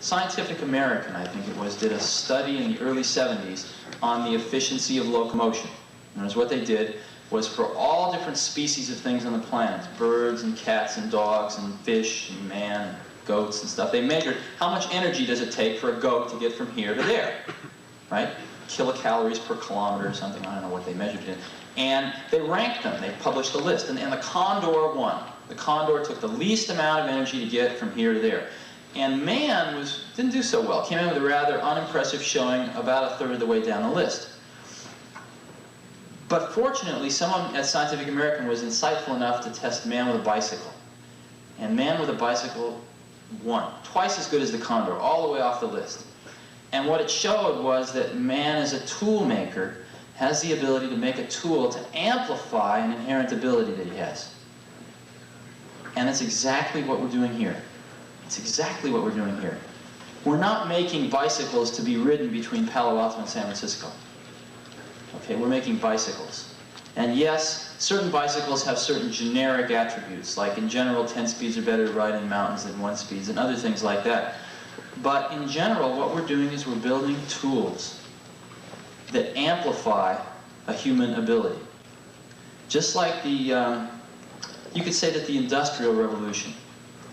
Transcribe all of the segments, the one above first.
Scientific American, I think it was, did a study in the early 70s on the efficiency of locomotion. And what they did was for all different species of things on the planet, birds and cats and dogs and fish and man and goats and stuff, they measured how much energy does it take for a goat to get from here to there, right? Kilocalories per kilometer or something, I don't know what they measured it in. And they ranked them, they published a list, and the condor won. The condor took the least amount of energy to get from here to there. And man didn't do so well, came in with a rather unimpressive showing about a third of the way down the list. But fortunately, someone at Scientific American was insightful enough to test man with a bicycle. And man with a bicycle won, twice as good as the condor, all the way off the list. And what it showed was that man as a tool maker has the ability to make a tool to amplify an inherent ability that he has. And that's exactly what we're doing here. It's exactly what we're doing here. We're not making bicycles to be ridden between Palo Alto and San Francisco. Okay, we're making bicycles. And yes, certain bicycles have certain generic attributes, like in general 10 speeds are better to ride in mountains than 1 speeds and other things like that. But in general, what we're doing is we're building tools that amplify a human ability. Just like the, you could say that the Industrial Revolution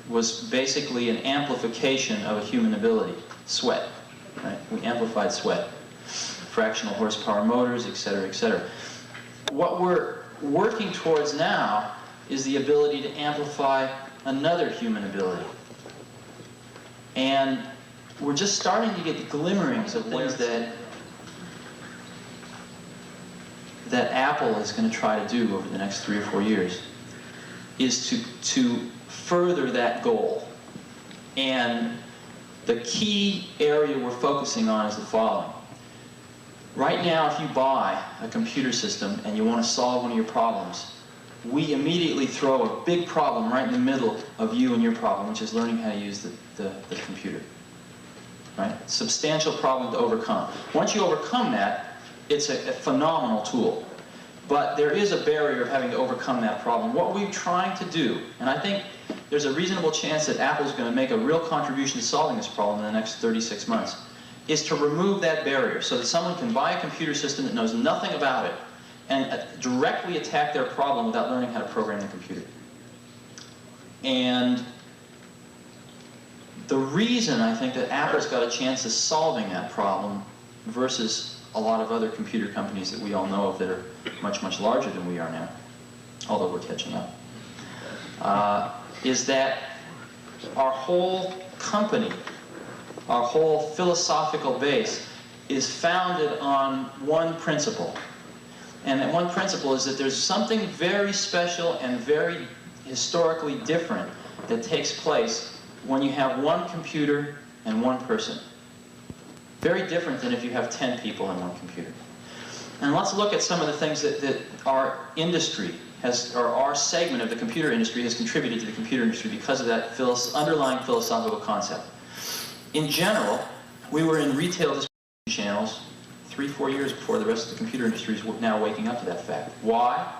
was basically an amplification of a human ability, sweat, right? We amplified sweat. Fractional horsepower motors, etc., etc. What we're working towards now is the ability to amplify another human ability. And we're just starting to get glimmerings of things that Apple is going to try to do over the next 3 or 4 years, is to further that goal. And the key area we're focusing on is the following. Right now, if you buy a computer system and you want to solve one of your problems, we immediately throw a big problem right in the middle of you and your problem, which is learning how to use the computer. Right? Substantial problem to overcome. Once you overcome that, it's a phenomenal tool. But there is a barrier of having to overcome that problem. What we're trying to do, and I think there's a reasonable chance that Apple's going to make a real contribution to solving this problem in the next 36 months, is to remove that barrier so that someone can buy a computer system that knows nothing about it and directly attack their problem without learning how to program the computer. And the reason I think that Apple's got a chance of solving that problem versus a lot of other computer companies that we all know of that are much, much larger than we are now, although we're catching up, is that our whole company, our whole philosophical base is founded on one principle. And that one principle is that there's something very special and very historically different that takes place when you have one computer and one person. Very different than if you have 10 people in one computer. And let's look at some of the things that our industry has, or our segment of the computer industry has contributed to the computer industry because of that underlying philosophical concept. In general, we were in retail distribution channels 3-4 years before the rest of the computer industry is now waking up to that fact. Why?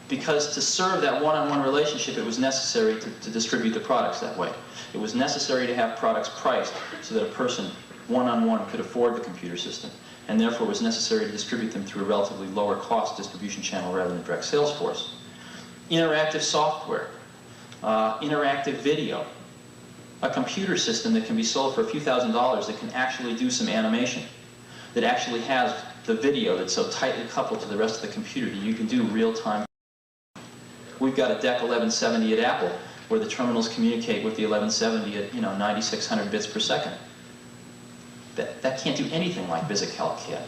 Because to serve that one-on-one relationship, it was necessary to distribute the products that way. It was necessary to have products priced so that a person one-on-one could afford the computer system, and therefore it was necessary to distribute them through a relatively lower cost distribution channel rather than a direct sales force. Interactive software, interactive video, a computer system that can be sold for a few $1,000s that can actually do some animation, that actually has the video that's so tightly coupled to the rest of the computer that you can do real-time. We've got a DEC 1170 at Apple where the terminals communicate with the 1170 at 9,600 bits per second. That can't do anything like VisiCalc can.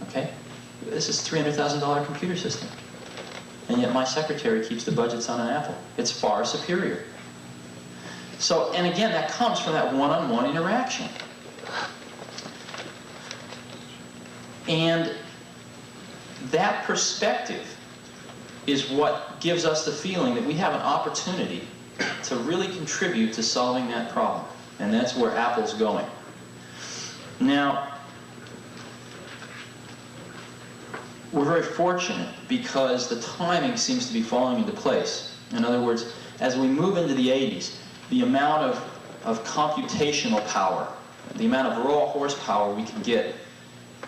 Okay? This is a $300,000 computer system. And yet my secretary keeps the budgets on an Apple. It's far superior. So, and again, that comes from that one-on-one interaction. And that perspective is what gives us the feeling that we have an opportunity to really contribute to solving that problem. And that's where Apple's going. Now, we're very fortunate because the timing seems to be falling into place. In other words, as we move into the 80s, the amount of of computational power, the amount of raw horsepower we can get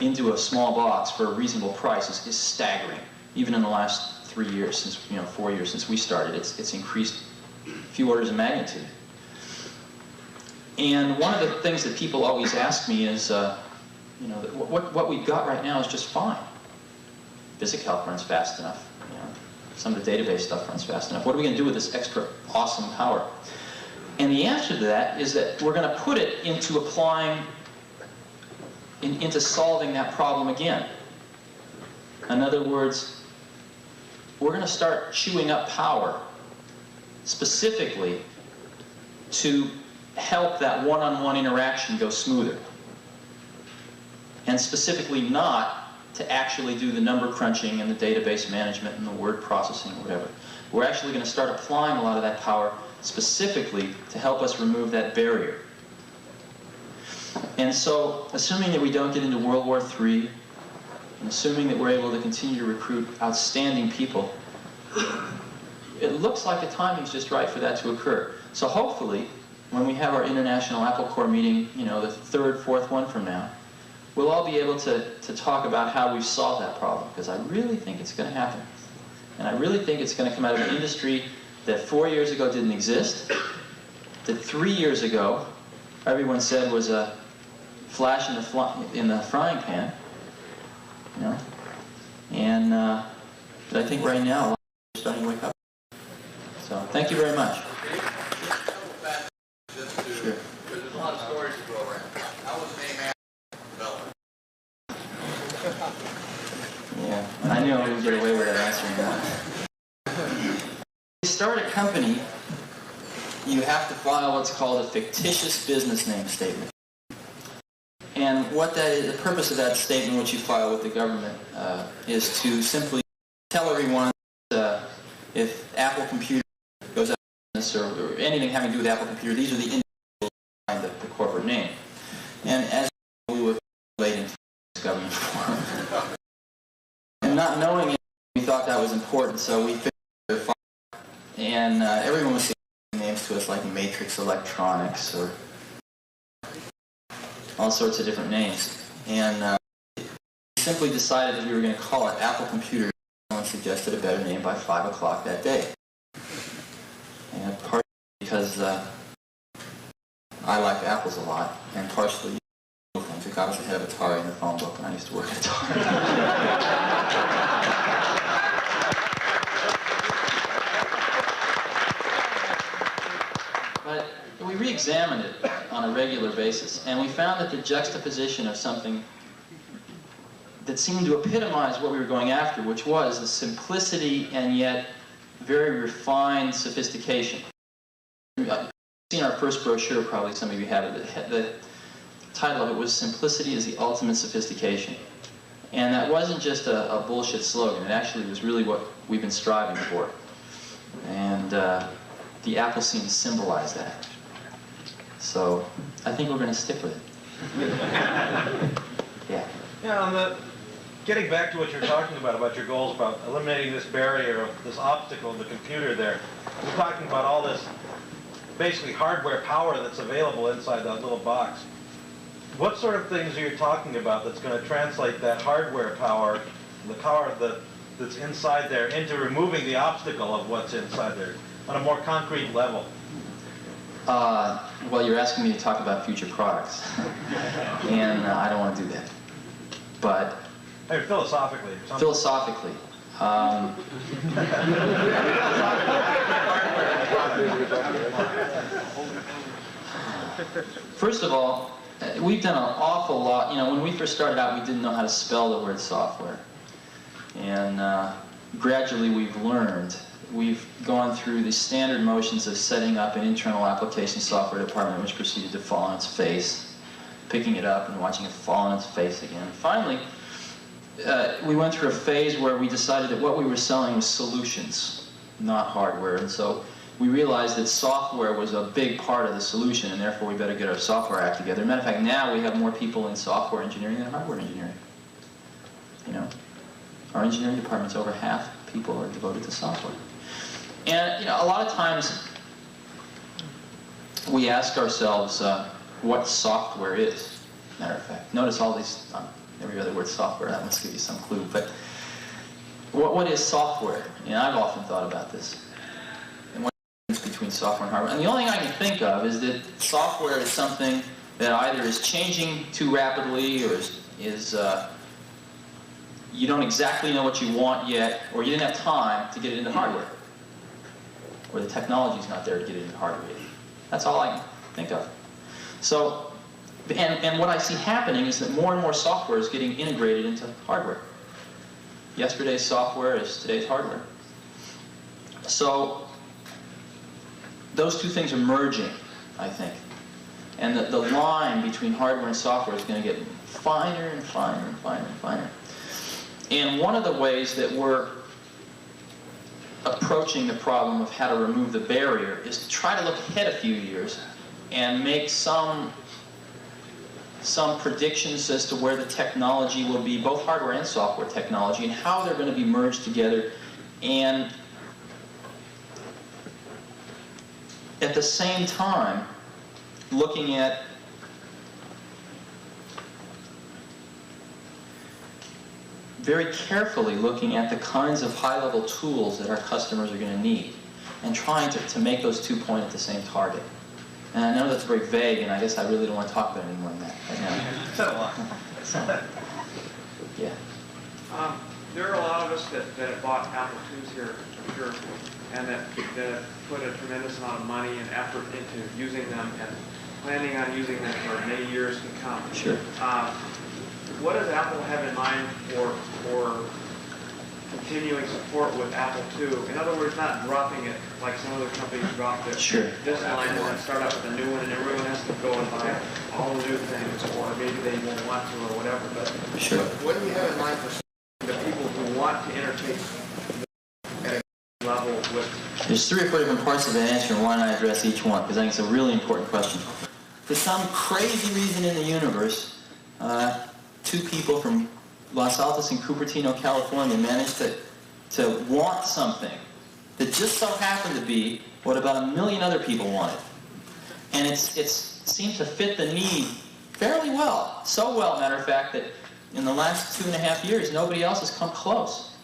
into a small box for a reasonable price is staggering. Even in the last 3 years, since 4 years since we started, it's increased a few orders of magnitude. And one of the things that people always ask me is, what we've got right now is just fine. VisiCalc runs fast enough. Some of the database stuff runs fast enough. What are we going to do with this extra awesome power? And the answer to that is that we're going to put it into into solving that problem again. In other words, we're going to start chewing up power specifically to help that one-on-one interaction go smoother. And specifically not to actually do the number crunching and the database management and the word processing or whatever. We're actually going to start applying a lot of that power specifically to help us remove that barrier. And so, assuming that we don't get into World War III, and assuming that we're able to continue to recruit outstanding people, it looks like the timing's just right for that to occur. So hopefully, when we have our International Apple Corps meeting, the third, fourth one from now, we'll all be able to talk about how we've solved that problem, because I really think it's going to happen. And I really think it's going to come out of an industry that 4 years ago didn't exist, that 3 years ago everyone said was a flash in the frying pan, and but I think right now we're starting to wake up. So thank you very much. Sure. There's a lot of stories to go around. How was the name developed? Yeah, I knew I would get away with answering that. To start a company, you have to file what's called a fictitious business name statement. And what that is, the purpose of that statement, which you file with the government, is to simply tell everyone if Apple Computer goes out of business or anything having to do with Apple Computer, these are the individuals behind the corporate name. And as we were relating to this government form, and not knowing it, we thought that was important, so we figured it out. And everyone was saying names to us like Matrix Electronics or all sorts of different names. And we simply decided that we were going to call it Apple Computer. Someone suggested a better name by 5 o'clock that day. And partly because I like apples a lot, and partially because I was the head of Atari in the phone book, and I used to work at Atari. But we re-examined it on a regular basis, and we found that the juxtaposition of something that seemed to epitomize what we were going after, which was the simplicity and yet very refined sophistication. You've seen our first brochure, probably some of you have it. The title of it was "Simplicity is the Ultimate Sophistication." And that wasn't just a bullshit slogan. It actually was really what we've been striving for. And the Apple scene symbolized that. So I think we're going to stick with it. Yeah. Yeah, getting back to what you're talking about your goals, about eliminating this barrier, this obstacle in the computer there. You're talking about all this basically hardware power that's available inside that little box. What sort of things are you talking about that's going to translate that hardware power, the power that's inside there, into removing the obstacle of what's inside there on a more concrete level? Well, you're asking me to talk about future products, and I don't want to do that. But Hey, philosophically or something. Philosophically. First of all, we've done an awful lot. When we first started out, we didn't know how to spell the word software. And gradually we've learned. We've gone through the standard motions of setting up an internal application software department, which proceeded to fall on its face, picking it up and watching it fall on its face again. Finally, we went through a phase where we decided that what we were selling was solutions, not hardware. And so we realized that software was a big part of the solution, and therefore we better get our software act together. As a matter of fact, now we have more people in software engineering than hardware engineering. Our engineering department's over half people are devoted to software. And a lot of times we ask ourselves what software is. Matter of fact, notice all these, every other word software, that must give you some clue. But what is software? And I've often thought about this. And what's the difference between software and hardware? And the only thing I can think of is that software is something that either is changing too rapidly or is you don't exactly know what you want yet, or you didn't have time to get it into hardware, or the technology's not there to get it into hardware yet. That's all I can think of. So, and what I see happening is that more and more software is getting integrated into hardware. Yesterday's software is today's hardware. So, those two things are merging, I think. And the line between hardware and software is going to get finer and finer and finer and finer. And one of the ways that we're approaching the problem of how to remove the barrier is to try to look ahead a few years and make some predictions as to where the technology will be, both hardware and software technology, and how they're going to be merged together, and at the same time looking at very carefully looking at the kinds of high-level tools that our customers are going to need and trying to make those two point at the same target. And I know that's very vague, and I guess I really don't want to talk about it any more than that right now. Said a lot. So, yeah. There are a lot of us that have bought Apple IIs here, I'm sure, and that put a tremendous amount of money and effort into using them and planning on using them for many years to come. Sure. What does Apple have in mind for continuing support with Apple II? In other words, not dropping it like some other companies dropped it. Sure. This line and then start up with a new one, and everyone has to go and buy all the new things, or maybe they won't want to, or whatever. But Sure. What do you have in mind for the people who want to interface at a level with... There's 3 or 4 different parts of the answer, and why don't I address each one? Because I think it's a really important question. For some crazy reason in the universe, 2 people from Los Altos and Cupertino, California managed to want something that just so happened to be what about 1 million other people wanted. And it seemed to fit the need fairly well. So well, matter of fact, that in the last 2.5 years, nobody else has come close.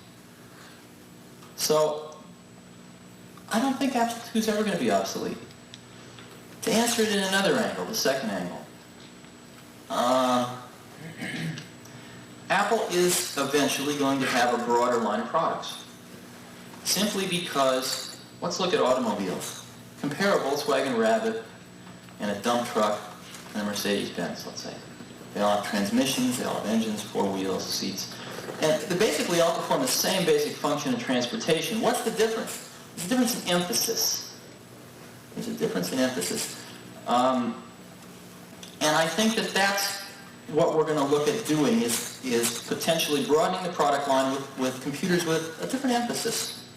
So, I don't think Apple II is ever going to be obsolete. To answer it in another angle, the second angle, Apple is eventually going to have a broader line of products. Simply because, let's look at automobiles. Compare a Volkswagen Rabbit and a dump truck and a Mercedes-Benz, let's say. They all have transmissions, they all have engines, 4 wheels, seats. And they basically all perform the same basic function in transportation. What's the difference? There's a difference in emphasis. There's a difference in emphasis. And I think that that's what we're going to look at doing is potentially broadening the product line with computers with a different emphasis,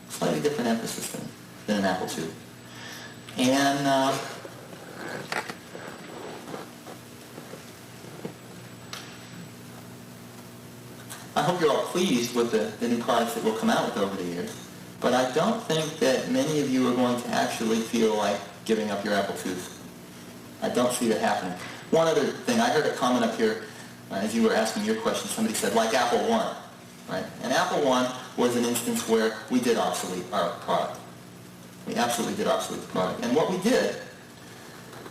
slightly different emphasis than an Apple II. And I hope you're all pleased with the new products that we'll come out with over the years, but I don't think that many of you are going to actually feel like giving up your Apple IIs. I don't see that happening. One other thing, I heard a comment up here as you were asking your question. Somebody said, like Apple I, right? And Apple I was an instance where we did obsolete our product. We absolutely did obsolete the product. And what we did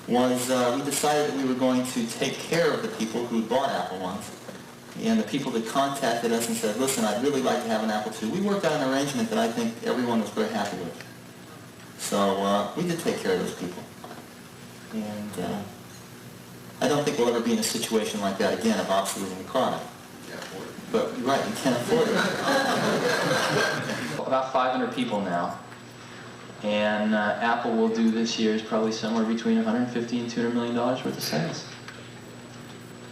was we decided that we were going to take care of the people who bought Apple I's. And the people that contacted us and said, listen, I'd really like to have an Apple II. We worked out an arrangement that I think everyone was very happy with. So we did take care of those people. And I don't think we'll ever be in a situation like that again of obsoleting the product. But you're right, you can't afford it. About 500 people now. And Apple will do this year is probably somewhere between $150 and $200 million worth of sales.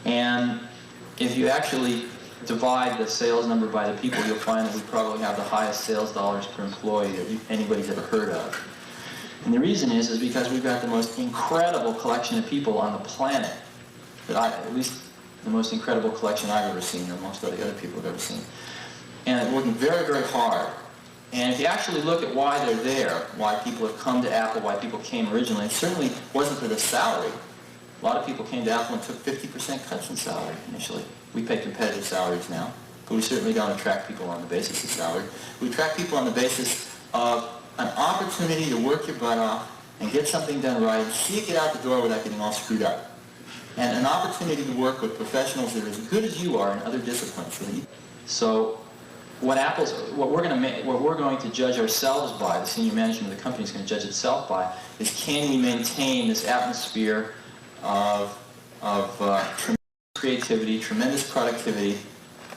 And if you actually divide the sales number by the people, you'll find that we probably have the highest sales dollars per employee that anybody's ever heard of. And the reason is because we've got the most incredible collection of people on the planet, at least the most incredible collection I've ever seen, or most of the other people have ever seen. And working very, very hard And if you actually look at why they're there, why people have come to Apple, why people came originally, it certainly wasn't for the salary. A lot of people came to Apple and took 50% cuts in salary initially. We pay competitive salaries now, but we certainly don't attract people on the basis of salary. We attract people on the basis of an opportunity to work your butt off and get something done right, see it get out the door without getting all screwed up. And an opportunity to work with professionals that are as good as you are in other disciplines. So what we're going to judge ourselves by, the senior management of the company is going to judge itself by, is can we maintain this atmosphere of tremendous creativity, tremendous productivity,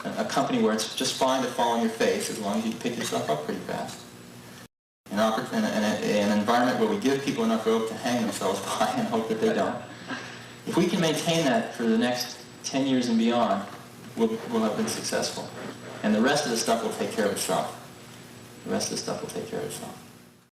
a company where it's just fine to fall on your face as long as you pick yourself up pretty fast. An environment where we give people enough rope to hang themselves by and hope that they don't. If we can maintain that for the next 10 years and beyond, we'll have been successful. And the rest of the stuff will take care of itself. The rest of the stuff will take care of itself.